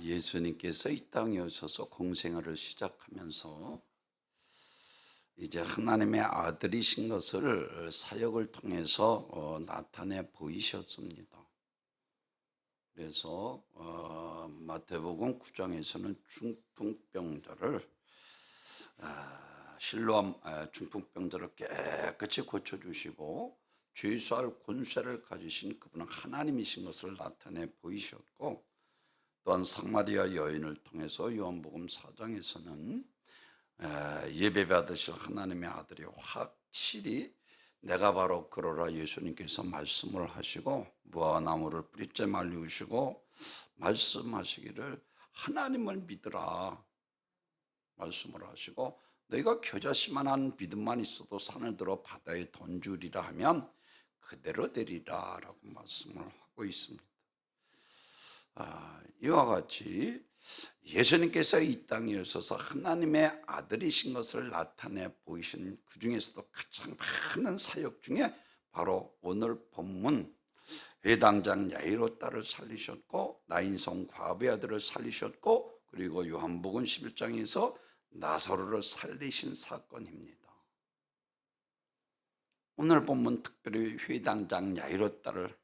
예수님께서 이 땅에 오셔서 공생애를 시작하면서 이제 하나님의 아들이신 것을 사역을 통해서 나타내 보이셨습니다. 그래서 마태복음 9장에서는 중풍병자를 실로암 중풍병자를 깨끗이 고쳐주시고 죄수할 권세를 가지신 그분은 하나님이신 것을 나타내 보이셨고, 또한 사마리아 여인을 통해서 요한복음 4장에서는 예배 받으실 하나님의 아들이 확실히 내가 바로 그러라 예수님께서 말씀을 하시고, 무화과나무를 뿌리째 말리우시고 말씀하시기를 하나님을 믿으라 말씀을 하시고, 너희가 겨자씨만한 믿음만 있어도 산을 들어 바다에 던주리라 하면 그대로 되리라 라고 말씀을 하고 있습니다. 이와 같이 예수님께서 이 땅에 오셔서 하나님의 아들이신 것을 나타내 보이신 그 중에서도 가장 많은 사역 중에 바로 오늘 본문 회당장 야이로 딸을 살리셨고, 나인성 과부의 아들을 살리셨고, 그리고 요한복음 11장에서 나사로를 살리신 사건입니다. 오늘 본문 특별히 회당장 야이로 딸을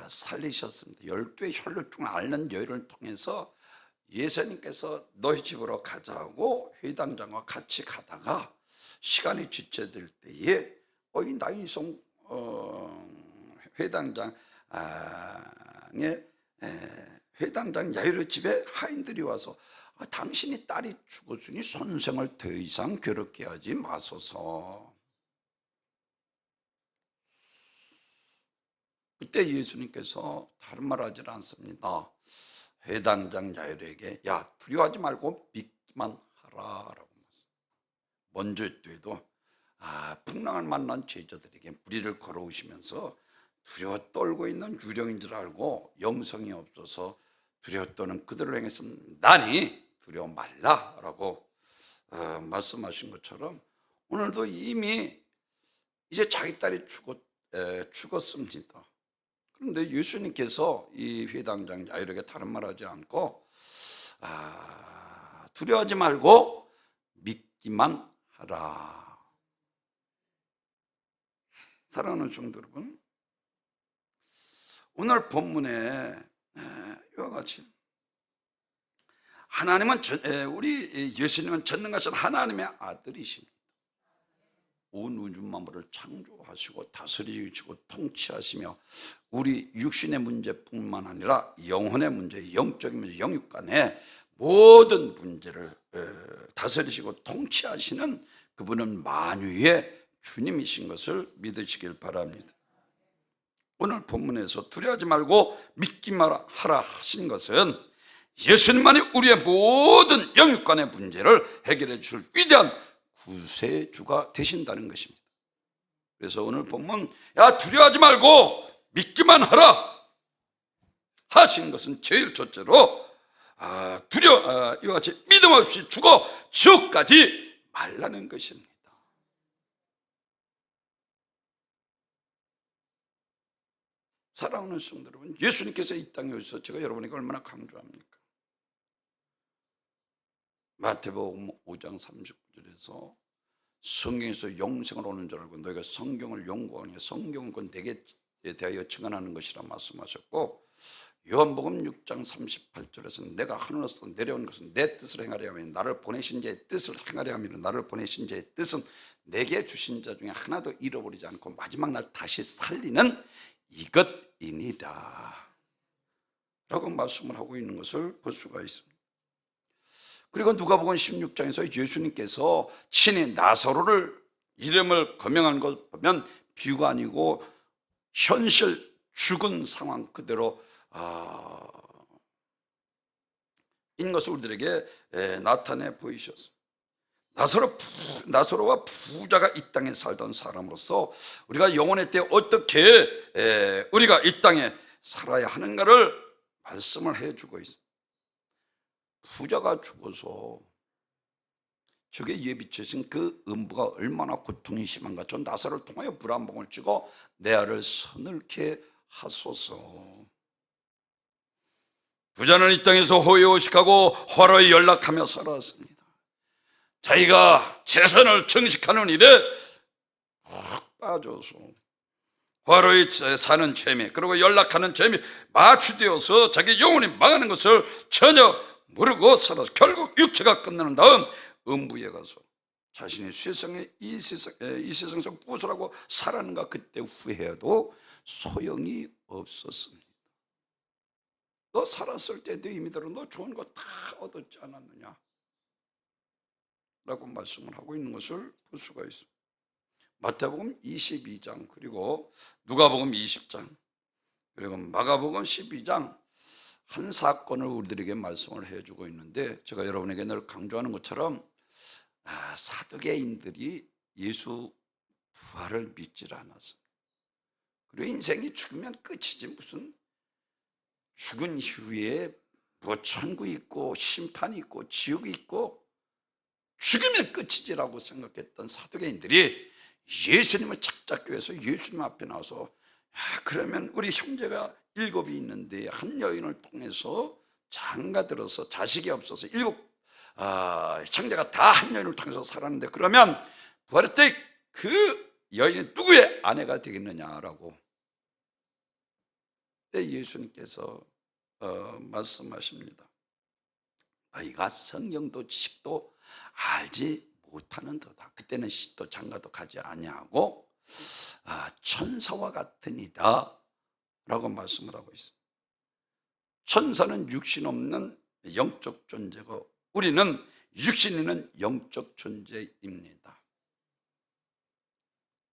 살리셨습니다. 12의 혈루증을 앓는 여인을 통해서 예수님께서 너희 집으로 가자고 회당장과 같이 가다가 시간이 지체될 때에 이 나인성 회당장 야이로 집에 하인들이 와서 당신이 딸이 죽었으니 선생을 더 이상 괴롭게 하지 마소서. 그때 예수님께서 다른 말 하지 않습니다. 회당장 야이로에게 야, 두려워하지 말고 믿기만 하라라고. 먼저 때도 풍랑을 만난 제자들에게 무리를 걸어오시면서 두려워 떨고 있는 유령인 줄 알고 영성이 없어서 두려워 떠는 그들을 향해서 나니 두려워 말라라고 말씀하신 것처럼, 오늘도 이미 이제 자기 딸이 죽었습니다. 그런데 예수님께서 이 회당장 야이로에게 다른 말 하지 않고 두려워하지 말고 믿기만 하라. 사랑하는 성도 여러분, 오늘 본문에 이와 같이 하나님은 우리 예수님은 전능하신 하나님의 아들이십니다. 온 우주 만물을 창조하시고 다스리시고 통치하시며 우리 육신의 문제뿐만 아니라 영혼의 문제, 영적인 문제, 영육간의 모든 문제를 다스리시고 통치하시는 그분은 만유의 주님이신 것을 믿으시길 바랍니다. 오늘 본문에서 두려워하지 말고 믿기만 하라 하신 것은 예수님만이 우리의 모든 영육간의 문제를 해결해 주실 위대한 구세주가 되신다는 것입니다. 그래서 오늘 본문 두려워하지 말고 믿기만 하라 하신 것은 제일 첫째로 이와 같이 믿음 없이 죽어 지옥까지 말라는 것입니다. 사랑하는 성도 여러분, 예수님께서 이 땅에 오셔서 제가 여러분에게 얼마나 강조합니까? 마태복음 5장 39절에서 성경에서 영생을 얻는 줄 알고 너희가 성경을 연구하니 성경은 곧 내게 대하여 증언하는 것이라 말씀하셨고, 요한복음 6장 38절에서 내가 하늘에서 내려온 것은 내 뜻을 행하려 하며 나를 보내신 자의 뜻을 행하려 하며 나를 보내신 자의 뜻은 내게 주신 자 중에 하나도 잃어버리지 않고 마지막 날 다시 살리는 이것이니라 라고 말씀을 하고 있는 것을 볼 수가 있습니다. 그리고 누가복음 16장에서 예수님께서 친히 나사로를 이름을 거명한 것 보면 비유가 아니고 현실 죽은 상황 그대로 인 것을 우리들에게 나타내 보이셨습니다. 나사로와 부자가 이 땅에 살던 사람으로서 우리가 영혼의 때 어떻게 우리가 이 땅에 살아야 하는가를 말씀을 해주고 있습니다. 부자가 죽어서 저게 예비치신 그 음부가 얼마나 고통이 심한가. 전 나사로를 통하여 물 한 봉을 찍어 내 알을 서늘케 하소서. 부자는 이 땅에서 호의호식하고 화로에 연락하며 살았습니다. 자기가 재산을 증식하는 일에 푹 빠져서 화로에 사는 재미, 그리고 연락하는 재미 마취되어서 자기 영혼이 망하는 것을 전혀 모르고 살아서 결국 육체가 끝나는 다음 음부에 가서 자신이 이 세상에서 무엇을 살았는가 그때 후회해도 소용이 없었습니다. 너 살았을 때도 이미대로 너 좋은 거 다 얻었지 않았느냐 라고 말씀을 하고 있는 것을 볼 수가 있습니다. 마태복음 22장, 그리고 누가복음 20장, 그리고 마가복음 12장 한 사건을 우리들에게 말씀을 해주고 있는데, 제가 여러분에게 늘 강조하는 것처럼 사두개인들이 예수 부활을 믿질 않았습니다. 그리고 인생이 죽으면 끝이지, 무슨 죽은 이후에 뭐 천국이 있고 심판이 있고 지옥이 있고 죽으면 끝이지라고 생각했던 사두개인들이 예수님을 착잡기 위해서 예수님 앞에 나와서 그러면 우리 형제가 7이 있는데 한 여인을 통해서 장가들어서 자식이 없어서 7 형제가 다 한 여인을 통해서 살았는데, 그러면 부활의 때 그 여인이 누구의 아내가 되겠느냐라고 그때 예수님께서 말씀하십니다. 너희가 성경도 지식도 알지 못하는 도다. 그때는 시도 장가도 가지 아니하고 천사와 같으니라 라고 말씀을 하고 있습니다. 천사는 육신 없는 영적 존재고 우리는 육신 있는 영적 존재입니다.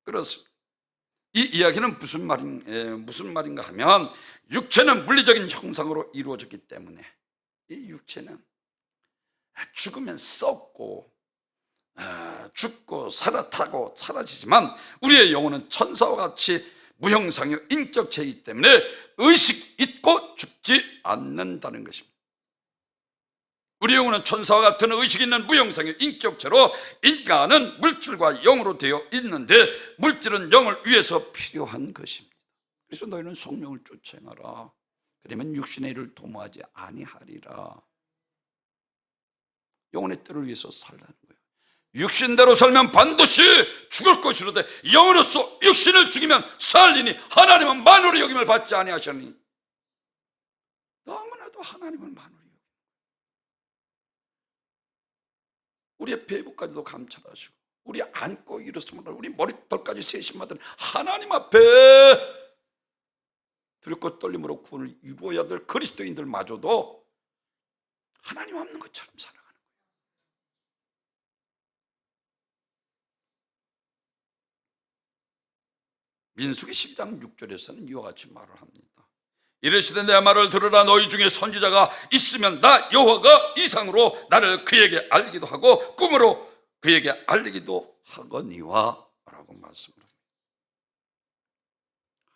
그렇습니다. 이 이야기는 무슨 말인가 하면, 육체는 물리적인 형상으로 이루어졌기 때문에 이 육체는 죽으면 썩고 죽고 타고 사라지지만 우리의 영혼은 천사와 같이 무형상의 인격체이기 때문에 의식 있고 죽지 않는다는 것입니다. 우리 영혼은 천사와 같은 의식 있는 무형상의 인격체로, 인간은 물질과 영으로 되어 있는데 물질은 영을 위해서 필요한 것입니다. 그래서 너희는 성령을 쫓아 행하라. 그러면 육신의 일을 도모하지 아니하리라. 영혼의 뜻을 위해서 살라는 거예요. 육신대로 살면 반드시 죽을 것이로되 영으로서 육신을 죽이면 살리니 하나님은 만물의 여김을 받지 아니하시니. 너무나도 하나님은 만물의 여김, 우리의 배부까지도 감찰하시고 우리 안고 일어서면 우리 머리털까지 세심하던 하나님 앞에 두렵고 떨림으로 구원을 이루어야 될 그리스도인들마저도 하나님 없는 것처럼 살아가는 거예요. 민수기 12장 6절에서는 이와 같이 말을 합니다. 이르시되 내 말을 들으라. 너희 중에 선지자가 있으면 나 여호와가 이상으로 나를 그에게 알리기도 하고 꿈으로 그에게 알리기도 하거니와 라고 말씀을 합니다.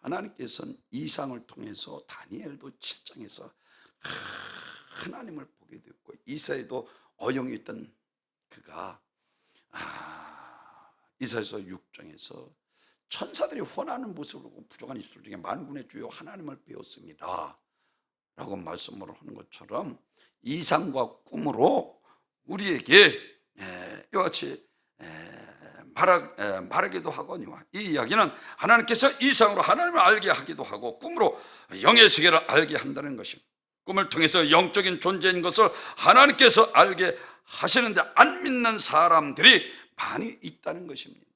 하나님께서는 이상을 통해서 다니엘도 7장에서 하나님을 보게 되었고, 이사야도 어용이 있던 그가 이사야서 6장에서 천사들이 혼하는 모습을 보고 부족한 입술 중에 만군의 주여 하나님을 배웠습니다 라고 말씀을 하는 것처럼, 이상과 꿈으로 우리에게 이와 같이 말하기도 하거니와, 이 이야기는 하나님께서 이상으로 하나님을 알게 하기도 하고 꿈으로 영의 세계를 알게 한다는 것입니다. 꿈을 통해서 영적인 존재인 것을 하나님께서 알게 하시는데 안 믿는 사람들이 많이 있다는 것입니다.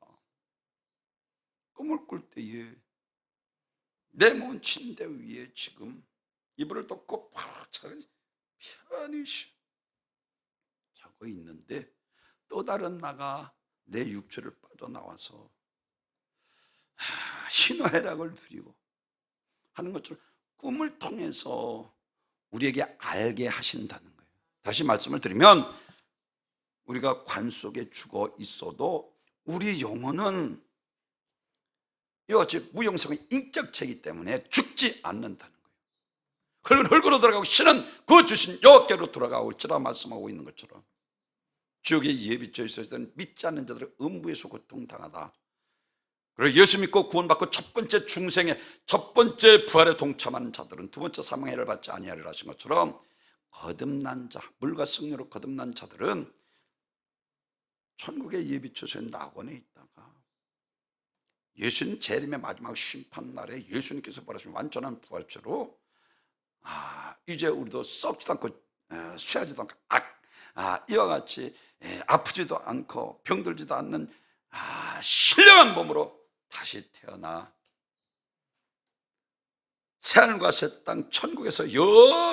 꿈을 꿀 때에 내 몸은 침대 위에 지금 이불을 덮고 편히 자고 있는데 또 다른 나가 내 육체를 빠져나와서 희노애락을 누리고 하는 것처럼 꿈을 통해서 우리에게 알게 하신다는 거예요. 다시 말씀을 드리면, 우리가 관 속에 죽어 있어도 우리 영혼은 이와 같이 무형성의 인격체이기 때문에 죽지 않는다는 거예요. 흙으로 들어가고 신은 그 주신 여호와께로 돌아가올지라 말씀하고 있는 것처럼, 지옥에 예비쳐 있을 때는 믿지 않는 자들은 음부에서 고통당하다. 그리고 예수 믿고 구원받고 첫 번째 중생의 첫 번째 부활에 동참하는 자들은 두 번째 사망의 해를 받지 아니하리라 하신 것처럼, 거듭난 자, 물과 성령으로 거듭난 자들은 천국의 예비처소의 낙원에 있다가 예수님 재림의 마지막 심판날에 예수님께서 벌하신 완전한 부활체로 이제 우리도 썩지도 않고 쇠하지도 않고 이와 같이 아프지도 않고 병들지도 않는 신령한 몸으로 다시 태어나 새하늘과 새 땅 천국에서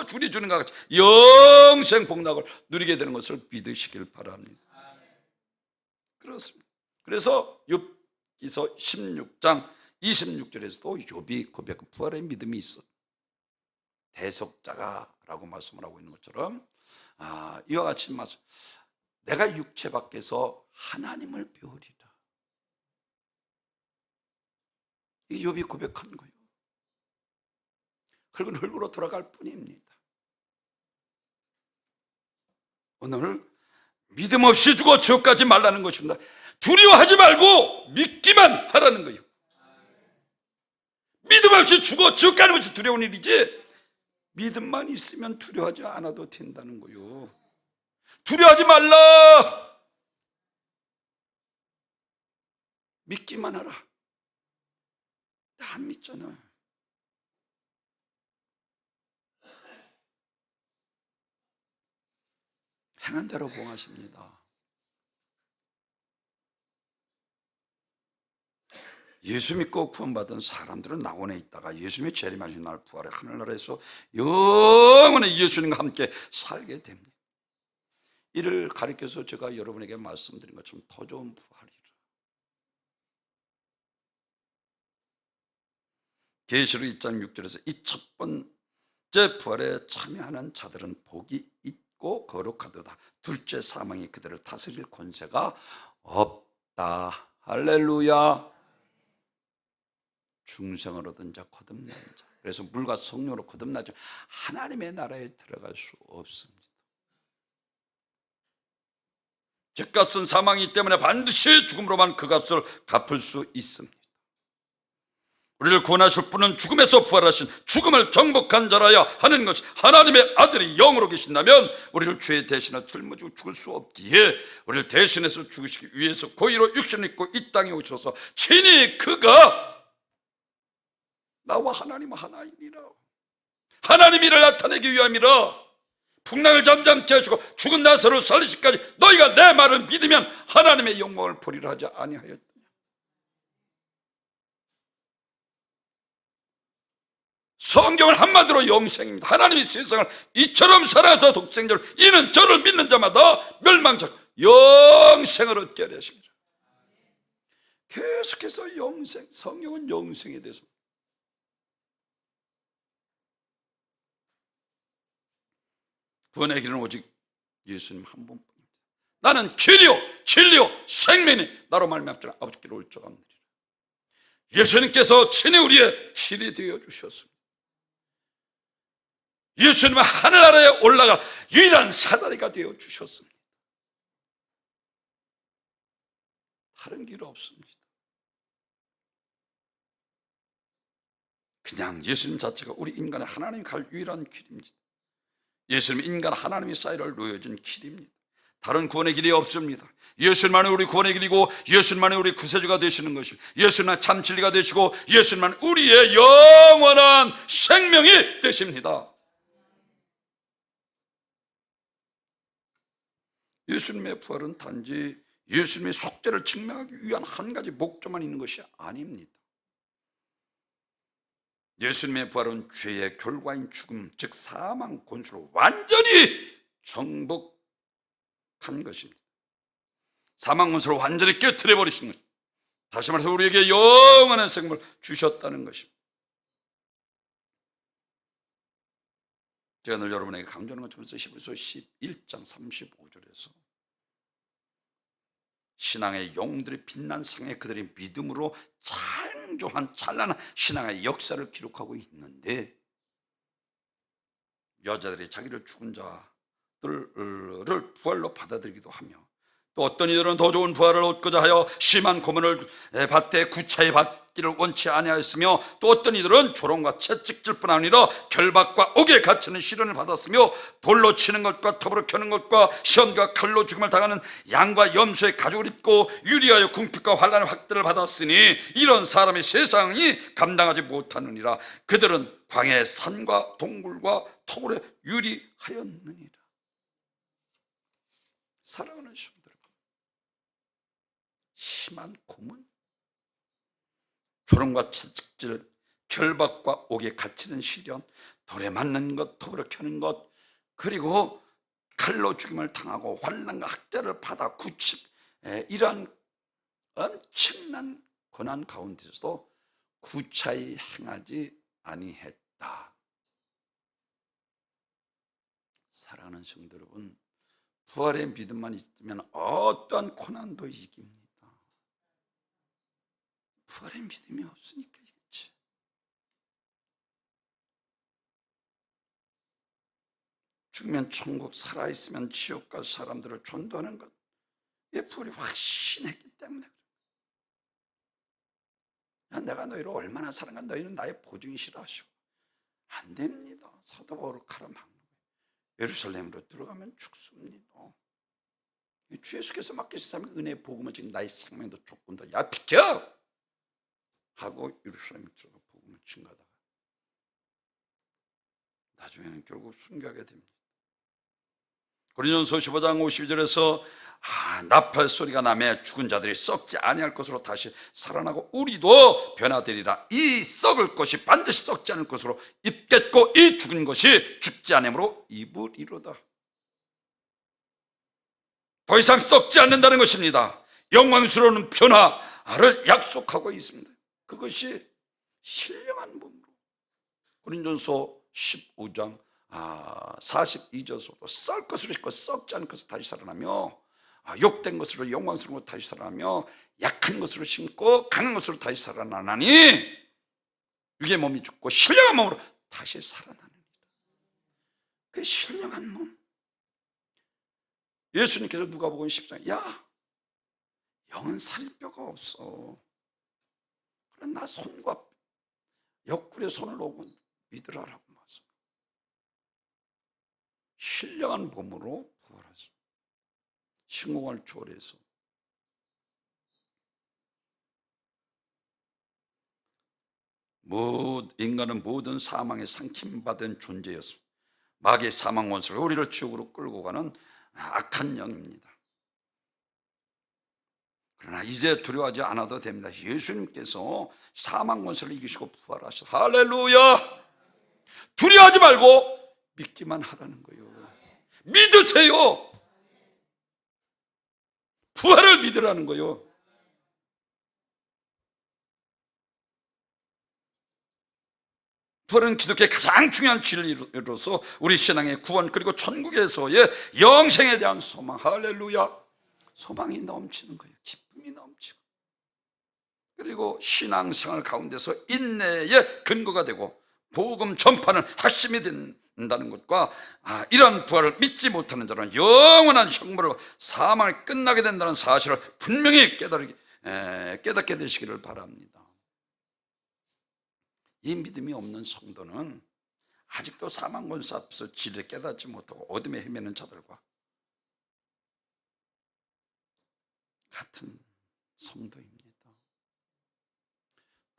주리 주는 것 같이 영생 복락을 누리게 되는 것을 믿으시길 바랍니다. 그렇습니다. 그래서 욥기서 16장 26절에서도 욥이 고백한 부활의 믿음이 있어. 대속자가라고 말씀을 하고 있는 것처럼 이와 같이 말씀, 내가 육체 밖에서 하나님을 배우리라. 이 욥이 고백한 거예요. 흙은 흙으로 돌아갈 뿐입니다. 오늘 믿음 없이 죽어 지옥 가지 말라는 것입니다. 두려워하지 말고 믿기만 하라는 거예요. 믿음 없이 죽어 지옥 가는 것이 두려운 일이지, 믿음만 있으면 두려워하지 않아도 된다는 거예요. 두려워하지 말라. 믿기만 하라. 나 안 믿잖아. 행한 대로 봉하십니다. 예수 믿고 구원받은 사람들은 낙원에 있다가 예수님이 재림하신 날 부활의 하늘나라에서 영원히 예수님과 함께 살게 됩니다. 이를 가리켜서 제가 여러분에게 말씀드린 것처럼 더 좋은 부활이라. 계시록 1장 6절에서 이 첫 번째 부활에 참여하는 자들은 복이 있고 거룩하도다. 둘째 사망이 그들을 다스릴 권세가 없다. 할렐루야. 중생을 얻은 자, 거듭난 자. 그래서 물과 성령으로 거듭나지 하나님의 나라에 들어갈 수 없습니다. 죄값은 사망이기 때문에 반드시 죽음으로만 그 값을 갚을 수 있습니다. 우리를 구원하실 분은 죽음에서 부활하신 죽음을 정복한 자라야 하는 것이, 하나님의 아들이 영으로 계신다면 우리를 죄의 대신에 짊어지고 죽을 수 없기에 우리를 대신해서 죽으시기 위해서 고의로 육신을 입고 이 땅에 오셔서 친히 그가 나와 하나님은 하나이니라, 하나님 이를 나타내기 위함이라. 풍랑을 잠잠케 하시고 죽은 나사로를 살리시기까지 너희가 내 말을 믿으면 하나님의 영광을 보리라 하지 아니하였느냐. 성경은 한마디로 영생입니다. 하나님이 세상을 이처럼 사랑하사 독생자를, 이는 저를 믿는 자마다 멸망치 않고 영생을 얻게 하려 하십니다. 계속해서 영생, 성경은 영생에 대해서, 구원의 길은 오직 예수님 한 분뿐입니다. 나는 길이요 진리요 생명이 나로 말미암지 아버지께로 올 줄 압니다. 예수님께서 친히 우리의 길이 되어 주셨습니다. 예수님은 하늘나라에 올라가 유일한 사다리가 되어 주셨습니다. 다른 길 없습니다. 그냥 예수님 자체가 우리 인간의 하나님 갈 유일한 길입니다. 예수님은 인간 하나님의 사이를 놓여진 길입니다. 다른 구원의 길이 없습니다. 예수님만이 우리 구원의 길이고 예수님만이 우리 구세주가 되시는 것입니다. 예수님만 참 진리가 되시고 예수님만 우리의 영원한 생명이 되십니다. 예수님의 부활은 단지 예수님의 속죄를 증명하기 위한 한 가지 목적만 있는 것이 아닙니다. 예수님의 부활은 죄의 결과인 죽음, 즉 사망 권수로 완전히 정복한 것입니다. 사망 권수로 완전히 깨트려 버리신 것입니다. 다시 말해서 우리에게 영원한 생명을 주셨다는 것입니다. 제가 늘 여러분에게 강조하는 것처럼 히브리서 11장 35절에서 신앙의 영웅들이 빛난 상에 그들의 믿음으로 창조한 찬란한 신앙의 역사를 기록하고 있는데, 여자들이 자기를 죽은 자들을 부활로 받아들이기도 하며 또 어떤 이들은 더 좋은 부활을 얻고자 하여 심한 고문을 받되 구차히 받기를 원치 아니하였으며, 또 어떤 이들은 조롱과 채찍질 뿐 아니라 결박과 옥에 갇히는 시련을 받았으며, 돌로 치는 것과 톱으로 켜는 것과 시험과 칼로 죽음을 당하는 양과 염소의 가죽을 입고 유리하여 궁핍과 환난의 확대를 받았으니 이런 사람이 세상이 감당하지 못하느니라. 그들은 광야의 산과 동굴과 토굴에 유리하였느니라. 사랑하는 성도, 심한 고문, 조롱과 채찍질, 결박과 옥에 갇히는 시련, 돌에 맞는 것, 톱으로 켜는 것, 그리고 칼로 죽임을 당하고 환난과 학대를 받아 구칙, 이러한 엄청난 고난 가운데서도 구차히 행하지 아니했다. 사랑하는 성도 여러분, 부활의 믿음만 있으면 어떠한 고난도 이깁니다. 부활의 믿음이 없으니까 이겼지. 죽으면 천국, 살아있으면 지옥 갈 사람들을 전도하는 것, 이 부활이 확신했기 때문에 그래. 내가 너희를 얼마나 사랑한, 너희는 나의 보증이시라 하시고, 안 됩니다. 사도 바울을 가로막는 거예요. 예루살렘으로 들어가면 죽습니다. 주 예수께서 맡기신 사람의 은혜의 복음은 지금 나의 생명도 조금 더, 야 비켜! 하고 예루살렘에 들어가 복음을 증거하다가 나중에는 결국 순교하게 됩니다. 고린도전서 15장 52절에서 나팔 소리가 나매 죽은 자들이 썩지 아니할 것으로 다시 살아나고 우리도 변화되리라. 이 썩을 것이 반드시 썩지 않을 것으로 입겠고 이 죽은 것이 죽지 않으므로 입으리로다. 더 이상 썩지 않는다는 것입니다. 영광스러운 변화를 약속하고 있습니다. 그것이 신령한 몸으로. 고린도전서 15장 42절에서도 썩을 것으로 씻고 썩지 않을 것으로 다시 살아나며, 욕된 것으로 영광스러운 것으로 다시 살아나며, 약한 것으로 심고 강한 것으로 다시 살아나니 육의 몸이 죽고 신령한 몸으로 다시 살아나는, 그 신령한 몸. 예수님께서 누가복음 10장에 야, 영은 살뼈가 없어. 그래, 나 손과 옆구리에 손을 놓고 믿으라라고 말씀. 신령한 몸으로 부활하소. 신공을 초월해서 인간은 모든 사망에 삼킴받은 존재였어. 마귀의 사망 원수가 우리를 지옥으로 끌고 가는 악한 영입니다. 그러나 이제 두려워하지 않아도 됩니다. 예수님께서 사망 원수를 이기시고 부활하셔. 할렐루야! 두려워하지 말고 믿기만 하라는 거예요. 믿으세요. 부활을 믿으라는 거예요. 부활은 기독교의 가장 중요한 진리로서 우리 신앙의 구원 그리고 천국에서의 영생에 대한 소망, 할렐루야, 소망이 넘치는 거예요. 기쁨이 넘치고, 그리고 신앙생활 가운데서 인내의 근거가 되고 복음 전파는 핵심이 된다는 것과 이러한 부활을 믿지 못하는 자는 영원한 형벌로 사망이 끝나게 된다는 사실을 분명히 깨닫게 되시기를 바랍니다. 이 믿음이 없는 성도는 아직도 사망 권세 앞에서 진리를 깨닫지 못하고 어둠에 헤매는 자들과 같은 성도입니다.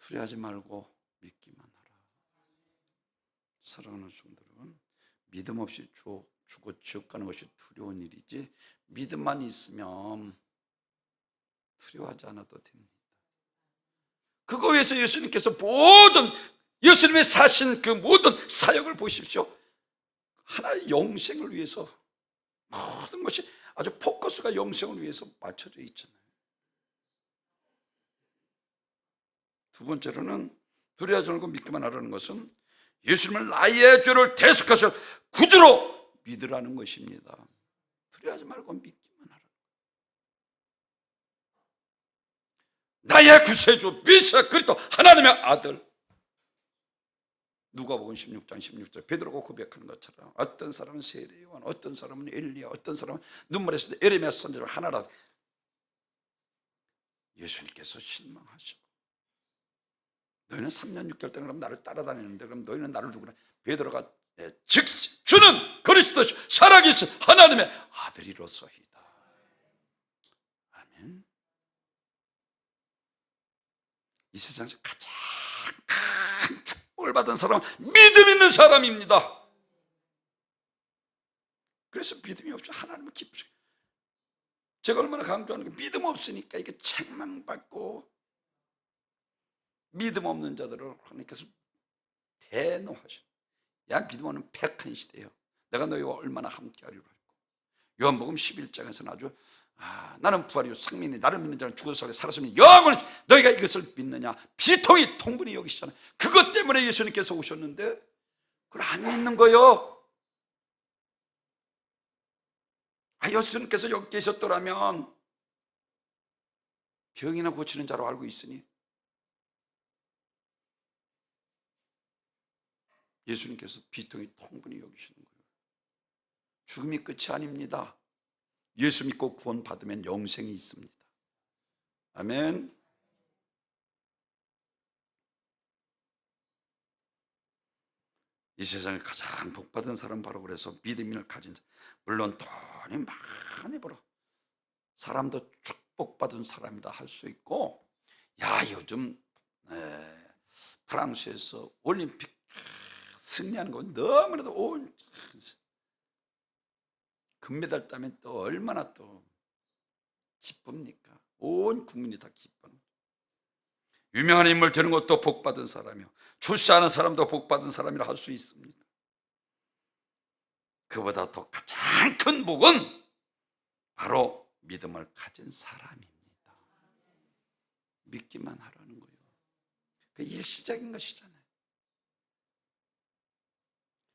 두려워하지 말고 믿기만 하라. 사랑하는 성도 여러분, 믿음 없이 죽고 지옥 가는 것이 두려운 일이지, 믿음만 있으면 두려워하지 않아도 됩니다. 그거 위해서 예수님께서 예수님의 사신 그 모든 사역을 보십시오. 하나의 영생을 위해서 모든 것이 아주 포커스가 영생을 위해서 맞춰져 있잖아요. 두 번째로는 두려워하지 말고 믿기만 하라는 것은 예수님을 나의 죄를 대속하실 구주로 믿으라는 것입니다. 두려워하지 말고 믿기만 하라. 나의 구세주 메시아 그리스도 하나님의 아들. 누가복음 16장 16절 베드로가 고백하는 것처럼 어떤 사람은 세례요한, 어떤 사람은 엘리야, 어떤 사람은 눈물에서 에레미야 선지자 하나라 예수님께서 실망하셔. 너희는 3년 6개월 동안 나를 따라다니는데 그럼 너희는 나를 누구나? 베드로가 즉 주는 그리스도 살아계신 하나님의 아들이로소이다. 아멘. 이 세상에서 가장 큰 축복을 받은 사람은 믿음 있는 사람입니다. 그래서 믿음이 없이 하나님을 기쁘시. 제가 얼마나 강조하는 게 믿음 없으니까 이게 책망받고 믿음 없는 자들을 하나님께서 대노하셔. 야, 믿음 없는 패한 시대예요. 내가 너희와 얼마나 함께하리라 했고, 요한복음 11장에서는 아주 나는 부활이요 생명이니 나를 믿는 자는 죽어서 살게 살았으니 영원히 너희가 이것을 믿느냐 비통히 통분히 여기시잖아요. 그것 때문에 예수님께서 오셨는데 그걸 안 믿는 거예요. 예수님께서 여기 계셨더라면 병이나 고치는 자로 알고 있으니 예수님께서 비통히 통분히 여기시는 거예요. 죽음이 끝이 아닙니다. 예수 믿고 구원 받으면 영생이 있습니다. 아멘. 이 세상에 가장 복받은 사람 바로 그래서 믿음을 가진 자. 물론 돈이 많이 벌어 사람도 축복받은 사람이라 할 수 있고, 요즘 프랑스에서 올림픽 승리하는 건 너무나도 온 금메달 따면 또 얼마나 또 기쁩니까? 온 국민이 다 기뻐. 유명한 인물 되는 것도 복받은 사람이요, 출세하는 사람도 복받은 사람이라 할 수 있습니다. 그보다 더 가장 큰 복은 바로 믿음을 가진 사람입니다. 믿기만 하라는 거예요. 그 일시적인 것이잖아요.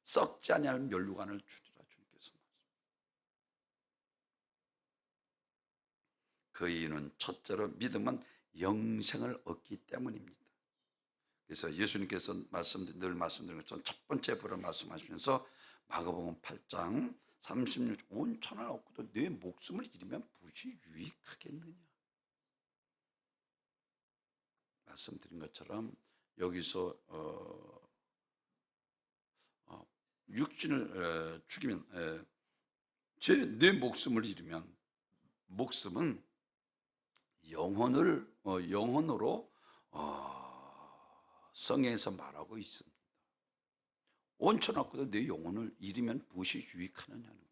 썩지 아니할 멸류관을 주리라 주님께서. 그 이유는 첫째로 믿음은 영생을 얻기 때문입니다. 그래서 예수님께서 늘 말씀드린 것처럼 첫 번째 부를 말씀하시면서 마가복음 8장 36, 온 천하를 얻고도 내 목숨을 잃으면 무엇이 유익하겠느냐 말씀드린 것처럼 여기서 육신을 죽이면 내 목숨을 잃으면, 목숨은 영혼으로 성경에서 말하고 있습니다. 온천 얻고도 내 영혼을 잃으면 무엇이 유익하느냐는 거예요.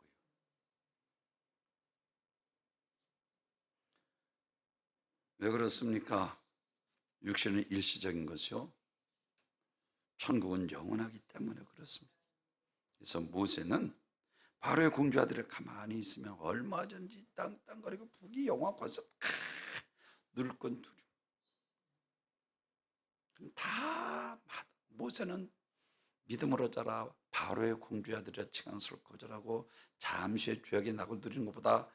왜 그렇습니까? 육신은 일시적인 것이요, 천국은 영원하기 때문에 그렇습니다. 그래서 모세는 바로의 공주 아들이 가만히 있으면 얼마든지 땅땅거리고 북이 영화관에서 누를 건 두려워. 다 모세는 믿음으로 자라 바로의 공주 아들이라 칭함을 거절하고 잠시의 죄악의 낙을 누리는 것보다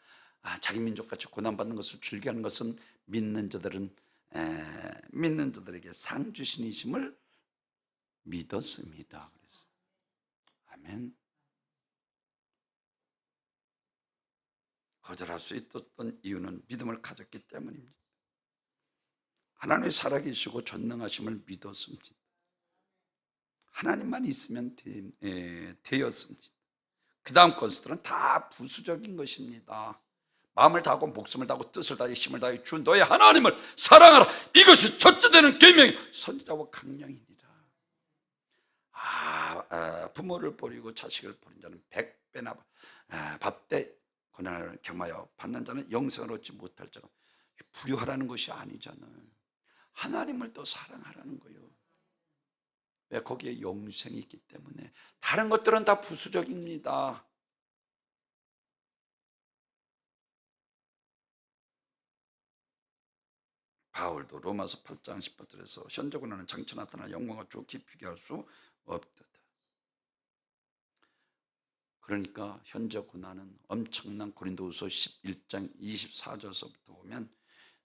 자기 민족같이 고난받는 것을 즐겨하는 것은 믿는 자들에게 상 주신 이심을 믿었습니다. 그래서 아멘. 거절할 수 있었던 이유는 믿음을 가졌기 때문입니다. 하나님이 살아계시고 전능하심을 믿었습니다. 하나님만 있으면 되었습니다. 그 다음 것들은 다 부수적인 것입니다. 마음을 다하고 목숨을 다하고 뜻을 다해 힘을 다해 주 너의 하나님을 사랑하라. 이것이 첫째 되는 계명이 선지자와 강령이니라. 부모를 버리고 자식을 버린 자는 100배나 받되 고난을 경하여 받는 자는 영생을 얻지 못할 자가. 불효하라는 것이 아니잖아요. 하나님을 더 사랑하라는 거예요. 왜? 거기에 영생이 있기 때문에. 다른 것들은 다 부수적입니다. 바울도 로마서 8장 18절에서 현재 고난은 장차 나타날 영광과 주 깊이 비교할 수 없다. 그러니까 현재 고난은 엄청난. 고린도후서 11장 24절서부터 보면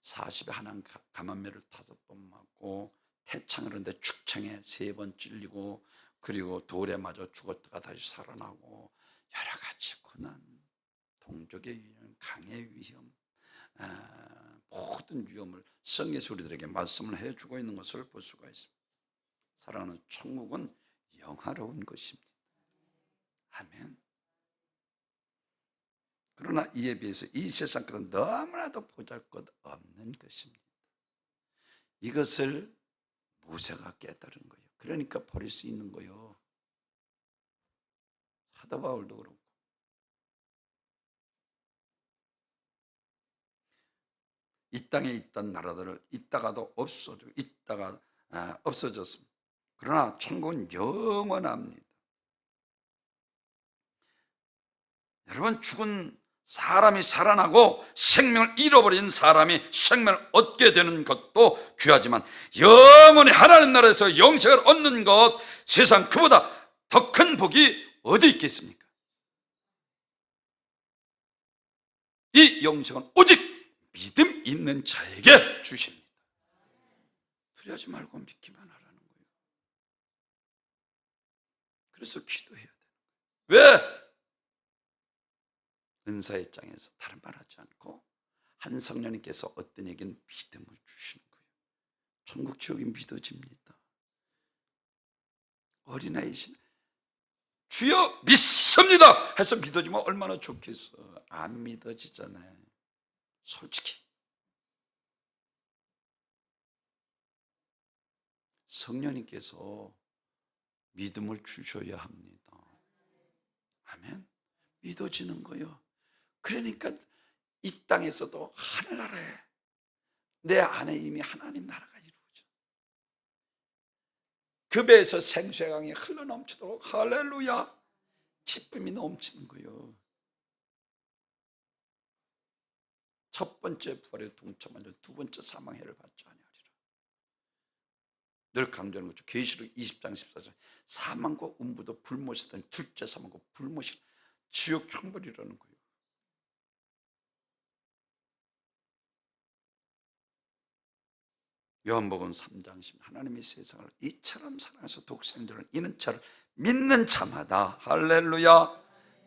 40에 하나 가만매를 5번 맞고 태창을 하는데 축창에 3번 찔리고 그리고 돌에 맞아 죽었다가 다시 살아나고 여러 가지 고난, 동족의 위험, 강의 위험, 모든 위험을 성경에서 우리들에게 말씀을 해주고 있는 것을 볼 수가 있습니다. 사랑하는, 천국은 영화로운 것입니다. 아멘. 그러나 이에 비해서 이 세상 것은 너무나도 보잘것없는 것입니다. 이것을 모세가 깨달은 거예요. 그러니까 버릴 수 있는 거예요. 사도 바울도 그렇고. 이 땅에 있던 나라들을 있다가도 없어지고 있다가 없어졌습니다. 그러나 천국은 영원합니다. 여러분, 죽은 사람이 살아나고 생명을 잃어버린 사람이 생명을 얻게 되는 것도 귀하지만 영원히 하나님 나라에서 영생을 얻는 것, 세상 그보다 더 큰 복이 어디 있겠습니까? 이 영생은 오직 믿음 있는 자에게 주십니다. 두려워하지 말고 믿기만 하라는 거예요. 그래서 기도해야 돼요. 왜? 은사의 장에서 다른 말 하지 않고 한 성령님께서 어떤 에겐 믿음을 주시는 거예요. 천국 지옥이 믿어집니다. 어린아이신 주여 믿습니다 해서 믿어지면 얼마나 좋겠어. 안 믿어지잖아요. 솔직히 성령님께서 믿음을 주셔야 합니다. 아멘. 믿어지는 거예요. 그러니까 이 땅에서도 하늘나라에 내 안에 이미 하나님 나라가 이루어져. 그 배에서 생수의 강이 흘러넘치도록 할렐루야 기쁨이 넘치는 거예요. 첫 번째 부활에 동참하여 두 번째 사망해를 받지 아니하리라. 늘 강조하는 거죠. 계시록 20장 14절 사망과 음부도 불못이던 둘째 사망과 불못이 지옥 형벌이라는 거예요. 요한복음 3장 10 하나님이 세상을 이처럼 사랑해서 독생자를 이는 자를 믿는 자마다 할렐루야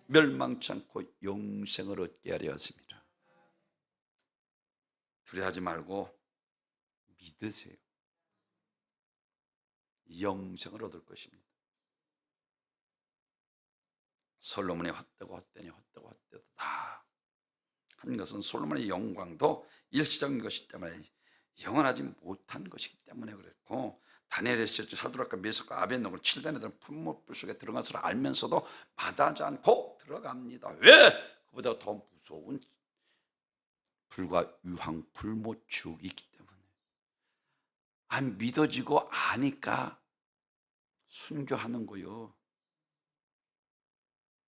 멸망치 않고 영생을 얻게 하려 하십니다. 두려워하지 말고 믿으세요. 영생을 얻을 것입니다. 솔로몬이 헛되고 다 한 것은 솔로몬의 영광도 일시적인 것이기 때문에 영원하지 못한 것이기 때문에 그랬고, 다니엘의 사드락과 메삭과 아벳노고는 7단에 풀무불 속에 들어간 것을 알면서도 마다하지 않고 들어갑니다. 왜? 그보다 더 무서운 불과 유황 불못 지옥이 있기 때문에. 안 믿어지고 아니까 순교하는 거요.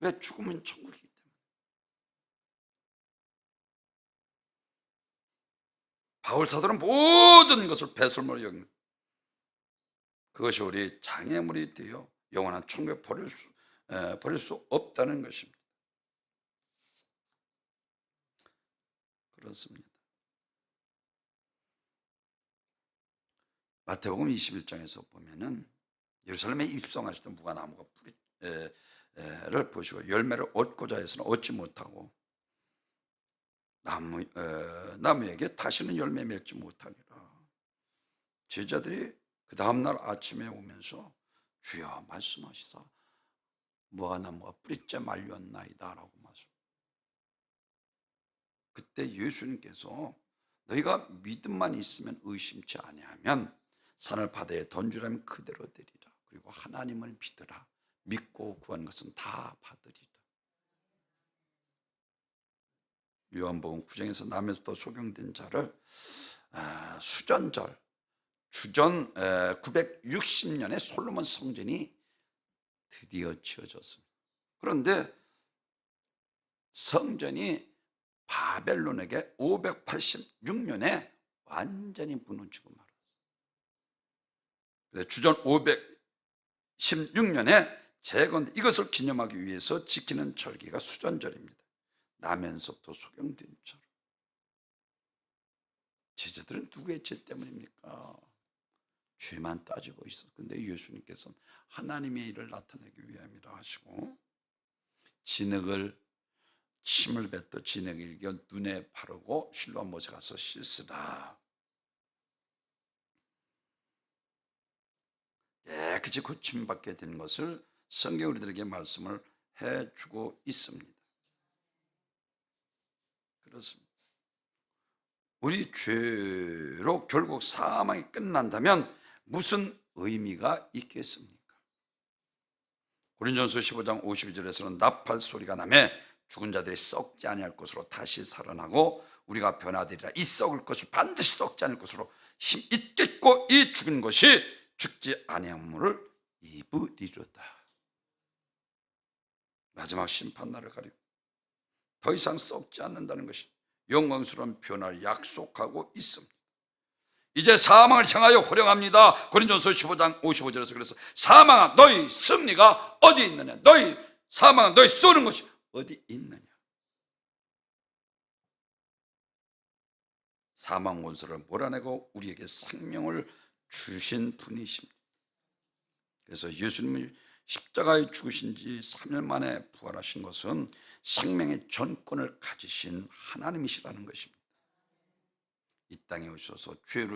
왜? 죽으면 천국이기 때문에. 바울 사도는 모든 것을 배설물로 여깁니다. 그것이 우리 장애물이 되어 영원한 천국에 버릴 수 없다는 것입니다. 그렇습니다. 마태복음 21장에서 보면은 예루살렘에 입성하실 때 무화나무가 뿌리를 보시고 열매를 얻고자 해서는 얻지 못하고 나무에게 다시는 열매 맺지 못하니라. 제자들이 그 다음날 아침에 오면서 주여 말씀하시사 무화나무가 뿌리째 말렸나이다 라고 말씀. 그때 예수님께서 너희가 믿음만 있으면 의심치 아니하면 산을 바다에 던지라면 그대로 되리라. 그리고 하나님을 믿으라. 믿고 구한 것은 다 받으리라. 요한복음 9장에서 남에서부터 소경된 자를 수전절 주전 960년에 솔로몬 성전이 드디어 지어졌습니다. 그런데 성전이 바벨론에게 586년에 완전히 무너지고 말았어요. 주전 516년에 재건, 이것을 기념하기 위해서 지키는 절기가 수전절입니다. 나면서부터 소경된 절. 제자들은 누구의 죄 때문입니까? 죄만 따지고 있어. 근데 예수님께서는 하나님의 일을 나타내기 위함이라 하시고 진흙을 침을 뱉어 진에게 일겨 눈에 바르고 실로암 못에 가서 씻으라. 깨끗이 고침받게 된 것을 성경 우리들에게 말씀을 해주고 있습니다. 그렇습니다. 우리 죄로 결국 사망이 끝난다면 무슨 의미가 있겠습니까? 고린전서 15장 52절에서는 나팔 소리가 나매 죽은 자들이 썩지 아니할 것으로 다시 살아나고 우리가 변화되리라. 이 썩을 것이 반드시 썩지 않을 것으로 힘 있겠고 이 죽은 것이 죽지 아니함을 입으리로다. 마지막 심판날을 가리고 더 이상 썩지 않는다는 것이 영광스러운 변화를 약속하고 있습니다. 이제 사망을 향하여 호령합니다. 고린전서 15장 55절에서 그래서 사망아 너희 승리가 어디 있느냐, 너희 사망아 너희 쏘는 것이 어디 있느냐. 사망 원수를 몰아내고 우리에게 생명을 주신 분이십니다. 그래서 예수님이 십자가에 죽으신 지 3일 만에 부활하신 것은 생명의 전권을 가지신 하나님이시라는 것입니다. 이 땅에 오셔서 죄로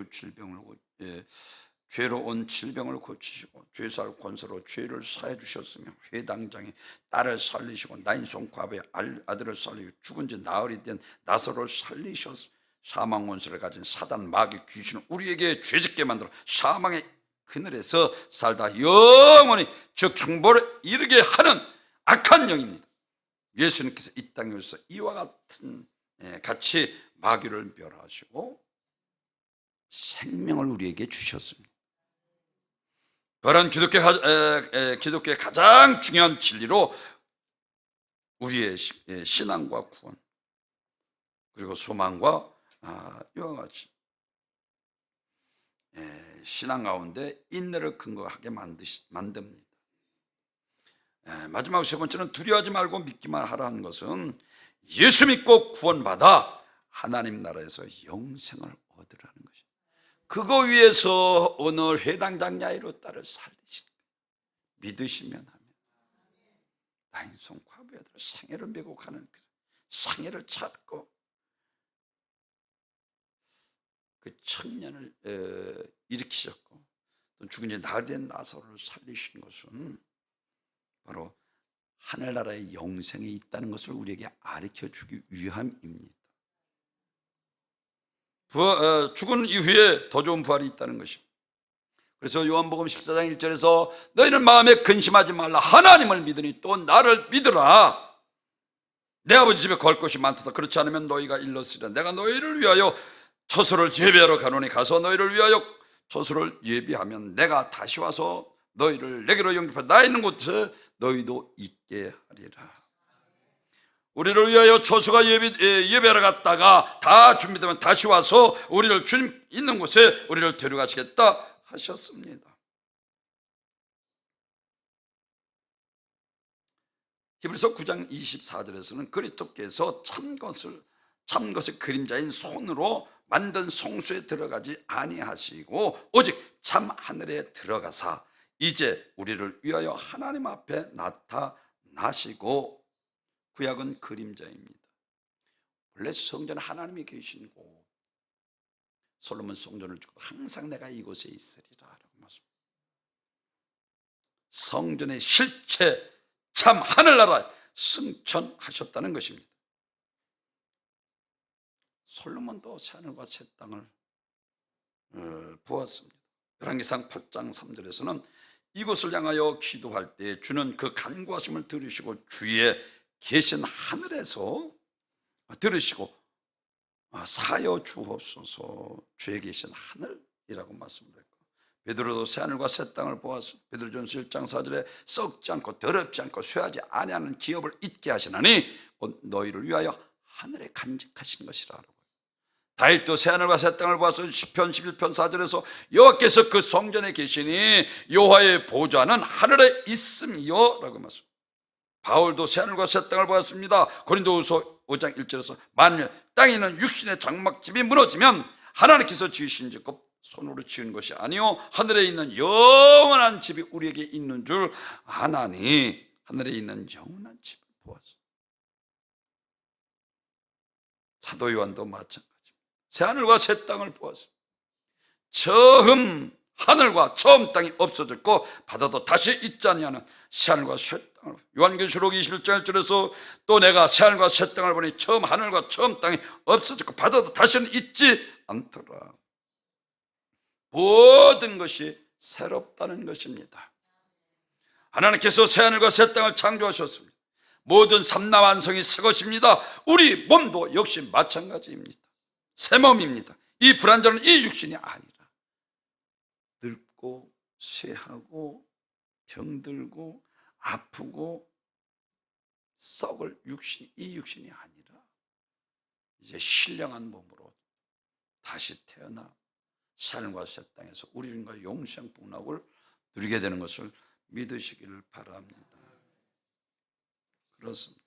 온 질병을 고치시고 죄사할 권세로 죄를 사해 주셨으며 회당장에 딸을 살리시고 나인손 과부의 아들을 살리고 죽은 지 나흘이 된 나사로를 살리셨으며 사망 원수를 가진 사단 마귀 귀신을 우리에게 죄짓게 만들어 사망의 그늘에서 살다 영원히 저 경보를 이르게 하는 악한 영입니다. 예수님께서 이 땅에 오셔서 이와 같은 같이 마귀를 멸하시고 생명을 우리에게 주셨습니다. 그런 기독교의 가장 중요한 진리로 우리의 신앙과 구원 그리고 소망과 이와 같이 신앙 가운데 인내를 근거하게 만듭니다. 마지막 세 번째는 두려워하지 말고 믿기만 하라는 것은 예수 믿고 구원받아 하나님 나라에서 영생을 얻으라는 것입니다. 그거 위해서 오늘 회당장 야이로 딸을 살리신 믿으시면 하면 나인손 과부의 아들 상해를 메고 가는 상해를 찾고 그 청년을 일으키셨고 또 죽은 지 나흘 된 나사로를 살리신 것은 바로 하늘나라의 영생이 있다는 것을 우리에게 가르쳐주기 위함입니다. 죽은 이후에 더 좋은 부활이 있다는 것입니다. 그래서 요한복음 14장 1절에서 너희는 마음에 근심하지 말라 하나님을 믿으니 또 나를 믿으라. 내 아버지 집에 거할 곳이 많도다. 그렇지 않으면 너희가 일렀으리라. 내가 너희를 위하여 처소를 예비하러 가노니 가서 너희를 위하여 처소를 예비하면 내가 다시 와서 너희를 내게로 영접하여 나 있는 곳에 너희도 있게 하리라. 우리를 위하여 처소가 예배하러 갔다가 다 준비되면 다시 와서 우리를 주님 있는 곳에 우리를 데려가시겠다 하셨습니다. 히브리서 9장 24절에서는 그리스도께서 참것의 그림자인 손으로 만든 성소에 들어가지 아니하시고 오직 참 하늘에 들어가사 이제 우리를 위하여 하나님 앞에 나타나시고 구약은 그림자입니다. 원래 성전에 하나님이 계시고 솔로몬 성전을 주고 항상 내가 이곳에 있으리라 라고 말씀합니다. 성전의 실체 참 하늘나라에 승천하셨다는 것입니다. 솔로몬도 새하늘과 새 땅을 보았습니다. 열왕기상 8장 3절에서는 이곳을 향하여 기도할 때 주는 그 간구하심을 들으시고 주위에 계신 하늘에서 들으시고 사여 주옵소서. 주에 계신 하늘이라고 말씀드렸고 베드로도 새하늘과 새 땅을 보았습니다. 베드로전서 1장 4절에 썩지 않고 더럽지 않고 쇠하지 아니하는 기업을 잊게 하시나니 곧 너희를 위하여 하늘에 간직하신 것이라. 다윗도 새하늘과 새 땅을 보아서 시편 11편 4절에서 여호와께서 그 성전에 계시니 여호와의 보좌는 하늘에 있음이요 라고 말씀합니다. 바울도 새하늘과 새 땅을 보았습니다. 고린도후서 5장 1절에서 만일 땅에 있는 육신의 장막집이 무너지면 하나님께서 지으신 즉 손으로 지은 것이 아니요 하늘에 있는 영원한 집이 우리에게 있는 줄 아나니 하늘에 있는 영원한 집을 보았습니다. 사도 요한도 마찬가지입니다. 새하늘과 새 땅을 보았습니다. 처음 하늘과 처음 땅이 없어졌고 바다도 다시 있지 아니하는 새하늘과 새 땅을, 요한계시록 21장 1절에서 또 내가 새하늘과 새 땅을 보니 처음 하늘과 처음 땅이 없어졌고 바다도 다시는 있지 않더라. 모든 것이 새롭다는 것입니다. 하나님께서 새하늘과 새 땅을 창조하셨습니다. 모든 삼라완성이 새 것입니다. 우리 몸도 역시 마찬가지입니다. 새 몸입니다. 이 불완전한 이 육신이 아니라 늙고 쇠하고 병들고 아프고 썩을 육신, 이 육신이 아니라 이제 신령한 몸으로 다시 태어나 하늘과 새 땅에서 우리 주님과 영생 복락을 누리게 되는 것을 믿으시기를 바랍니다. 그렇습니다.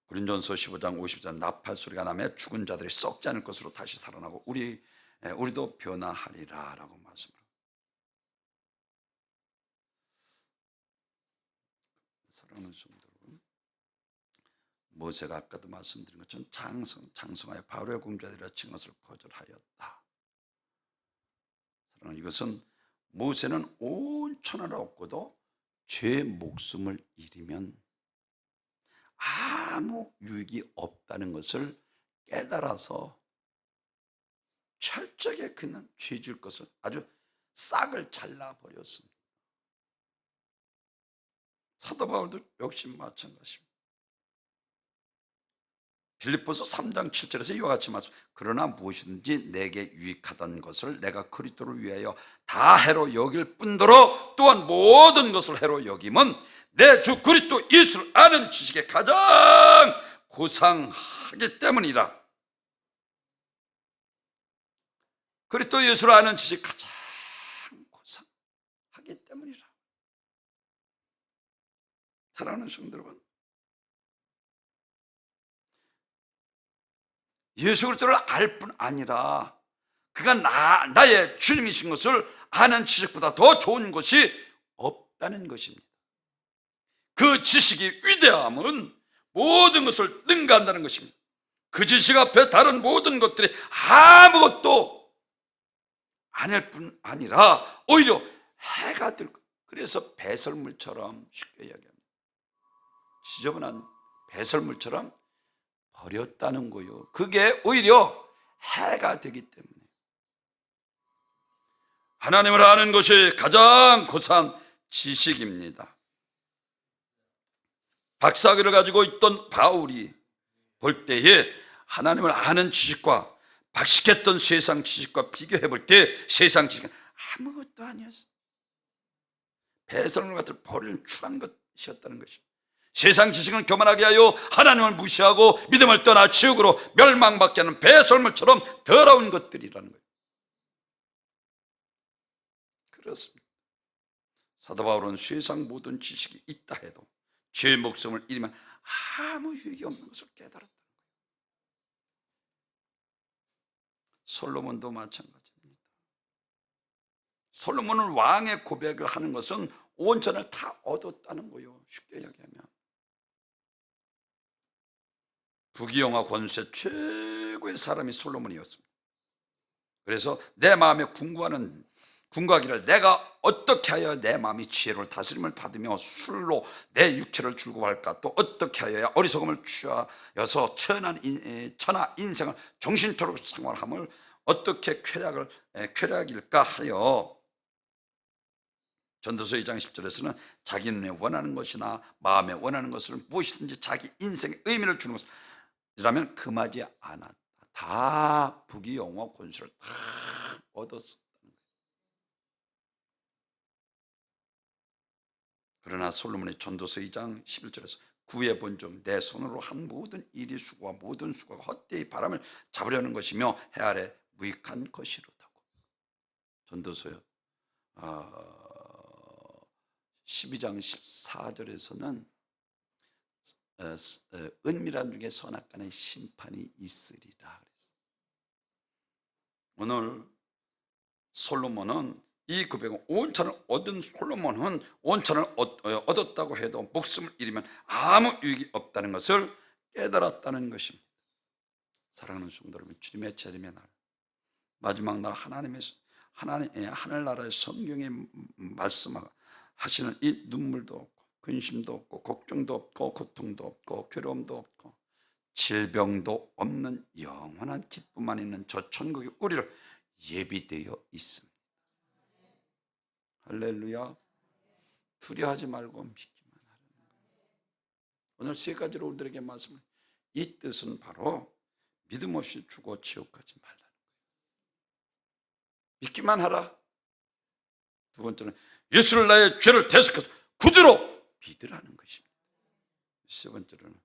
고린도전서 15장 50절 나팔 소리가 나며 죽은 자들이 썩지 않을 것으로 다시 살아나고 우리도 변화하리라 라고 말씀합니다. 사랑하는 성도 여러분, 모세가 아까도 말씀드린 것처럼 장성하여 바로의 공주들이라 칭 것을 거절하였다. 사랑하는, 이것은 모세는 온 천하를 얻고도 죄의 목숨을 잃으면 아무 유익이 없다는 것을 깨달아서 철저하게 그는 죄 지을 것을 아주 싹을 잘라버렸습니다. 사도 바울도 역시 마찬가지입니다. 빌립보서 3장 7절에서 이와 같이 말씀, 그러나 무엇이든지 내게 유익하던 것을 내가 그리스도를 위하여 다 해로 여길 뿐더러 또한 모든 것을 해로 여김은 내 주 그리스도 예수를 아는 지식에 가장 고상하기 때문이라. 그리스도 예수를 아는 지식이 가장 고상하기 때문이라. 사랑하는 성도 여러분, 예수 그리스도를 알 뿐 아니라 그가 나의 주님이신 것을 아는 지식보다 더 좋은 것이 없다는 것입니다. 그 지식이 위대함은 모든 것을 능가한다는 것입니다. 그 지식 앞에 다른 모든 것들이 아무것도 아닐 뿐 아니라 오히려 해가 들고, 그래서 배설물처럼, 쉽게 이야기합니다, 지저분한 배설물처럼 버렸다는 거요. 그게 오히려 해가 되기 때문에 하나님을 아는 것이 가장 고상한 지식입니다. 박사학위를 가지고 있던 바울이 볼 때에 하나님을 아는 지식과 박식했던 세상 지식과 비교해 볼 때 세상 지식은 아무것도 아니었어요. 배설물 같은 버리는 추한 것이었다는 것입니다. 세상 지식은 교만하게 하여 하나님을 무시하고 믿음을 떠나 지옥으로 멸망받게 하는 배설물처럼 더러운 것들이라는 거예요. 그렇습니다. 사도 바울은 세상 모든 지식이 있다 해도 죄의 목숨을 잃으면 아무 유익이 없는 것을 깨달았다는 거예요. 솔로몬도 마찬가지입니다. 솔로몬은 왕의 고백을 하는 것은 온전을 다 얻었다는 거예요. 쉽게 이야기하면 부귀영화 권세 최고의 사람이 솔로몬이었습니다. 그래서 내 마음에 궁구하기를 내가 어떻게 하여 내 마음이 지혜로울 다스림을 받으며 술로 내 육체를 즐거워할까, 또 어떻게 하여야 어리석음을 취하여서 천하 인생을 정신토록 생활함을 어떻게 쾌락일까 하여. 전도서 2장 10절에서는 자기 눈에 원하는 것이나 마음에 원하는 것을 무엇이든지 자기 인생의 의미를 주는 것이라면 금하지 않았다. 다 부귀영화 권세를 다 얻었어. 그러나 솔로몬의 전도서 2장 11절에서 구해 본즉 내 손으로 한 모든 일이 수고와 모든 수고가 헛되이 바람을 잡으려는 것이며 해 아래 무익한 것이로다고. 전도서요 12장 14절에서는 은밀한 중에 선악간의 심판이 있으리라. 오늘 솔로몬은 이 고백은 온천을 얻은 솔로몬은 온천을 얻었다고 해도 목숨을 잃으면 아무 유익이 없다는 것을 깨달았다는 것입니다. 사랑하는 성도 여러분, 주님의 재림의 날, 마지막 날 하나님의 하늘나라의 성경에 말씀하시는 이 눈물도 없고 근심도 없고 걱정도 없고 고통도 없고 괴로움도 없고 질병도 없는 영원한 기쁨만 있는 저 천국이 우리를 예비되어 있습니다. 할렐루야. 두려워하지 말고 믿기만 하라는 거예요. 오늘 세 가지로 우리들에게 말씀을, 이 뜻은 바로 믿음 없이 죽어 지옥 가지 말라는 거예요. 믿기만 하라. 두 번째는 예수를 나의 죄를 대속해서 구주로 믿으라는 것입니다. 세 번째로는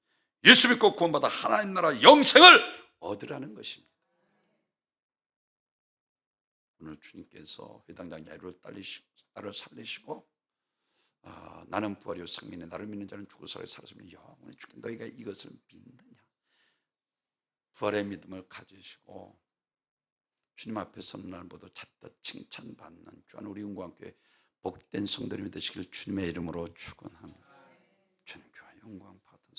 예수 믿고 구원받아 하나님 나라 영생을 얻으라는 것입니다. 오늘 주님께서 회당장 야이로를 나를 살리시고 나는 부활이요 생명이니 나를 믿는 자는 죽고 살았으면 영원히 죽게, 너희가 이것을 믿느냐. 부활의 믿음을 가지시고 주님 앞에 서는 날보다 찾다 칭찬받는 주한 우리 영광교회 복된 성도님이 되시길 주님의 이름으로 축원합니다. 전교와 영광